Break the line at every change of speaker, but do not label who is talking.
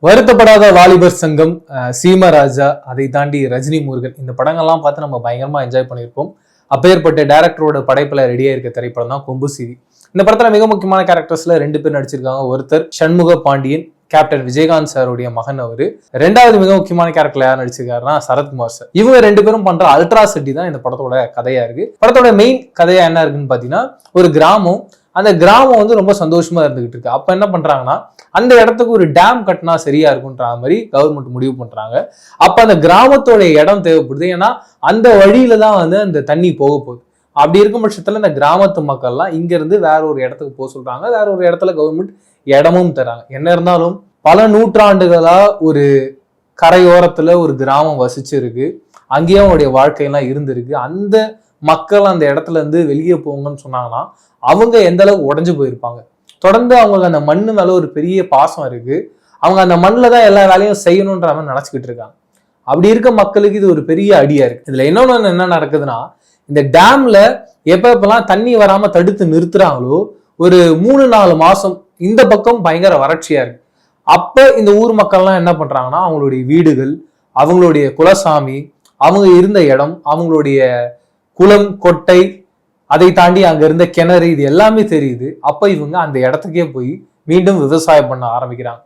வருத்தப்படாத வாலிபர் சங்கம், சீமராஜா, அதை தாண்டி ரஜினி முருகன், இந்த படங்கள்லாம் பார்த்து நம்ம பயங்கரமா என்ஜாய் பண்ணியிருப்போம். அப்பேற்பட்ட டைரக்டரோட படைப்புல ரெடியா இருக்க திரைப்படம் தான் கொம்பு சீவி. இந்த படத்துல மிக முக்கியமான கேரக்டர்ஸ்ல 2 பேர் நடிச்சிருக்காங்க. ஒருத்தர் சண்முக பாண்டியன், கேப்டன் விஜயகாந்த் சாருடைய மகன் அவரு. ரெண்டாவது மிக முக்கியமான கேரக்டர்ல யார் நடிச்சிருக்காருன்னா சரத்குமார் சார். இவங்க 2 பேரும் பண்ற அல்ட்ராசிட்டி தான் இந்த படத்தோட கதையா இருக்கு. படத்தோட மெயின் கதையா என்ன இருக்குன்னு பாத்தீங்கன்னா, ஒரு கிராமம், அந்த கிராமம் வந்து ரொம்ப சந்தோஷமா இருந்துகிட்டு இருக்கு. அப்ப என்ன பண்றாங்கன்னா, அந்த இடத்துக்கு ஒரு டேம் கட்டினா சரியா இருக்குன்ற மாதிரி கவர்மெண்ட் முடிவு பண்றாங்க. அப்ப அந்த கிராமத்தோட இடம் தேவைப்படுது. ஏன்னா அந்த வழியில தான் வந்து அந்த தண்ணி போக போகுது. அப்படி இருக்கும் பட்சத்துல இந்த கிராமத்து மக்கள்லாம் இங்க இருந்து வேற ஒரு இடத்துக்கு போக சொல்றாங்க. வேற ஒரு இடத்துல கவர்மெண்ட் இடமும் தராங்க. என்ன இருந்தாலும் பல நூற்றாண்டுகளா ஒரு கரையோரத்துல ஒரு கிராமம் வசிச்சு இருக்கு. அங்கேயும் அவங்களுடைய வாழ்க்கையெல்லாம் இருந்திருக்கு. அந்த மக்கள் அந்த இடத்துல இருந்து வெளியே போங்கன்னு சொன்னாங்கன்னா அவங்க எந்த அளவுக்கு உடஞ்சு போயிருப்பாங்க. தொடர்ந்து அவங்களுக்கு அந்த மண்ணு மேல ஒரு பெரிய பாசம் இருக்கு. அவங்க அந்த மண்ணில் தான் எல்லா வேலையும் செய்யணுன்ற மாதிரி நினைச்சுக்கிட்டு இருக்காங்க. அப்படி இருக்க மக்களுக்கு இது ஒரு பெரிய அடியா இருக்கு. இதுல இன்னொன்னு என்ன நடக்குதுன்னா, இந்த டேம்ல எப்பெல்லாம் தண்ணி வராம தடுத்து நிறுத்துறாங்களோ, ஒரு 3-4 மாசம் இந்த பக்கம் பயங்கர வறட்சியா இருக்கு. அப்ப இந்த ஊர் மக்கள்லாம் என்ன பண்றாங்கன்னா, அவங்களுடைய வீடுகள், அவங்களுடைய குலசாமி, அவங்க இருந்த இடம், அவங்களுடைய குளம், கொட்டை, அதை தாண்டி அங்க இருந்த கிணறு, இது எல்லாமே தெரியுது. அப்ப இவங்க அந்த இடத்துக்கே போய் மீண்டும் விவசாயம் பண்ண ஆரம்பிக்கிறாங்க.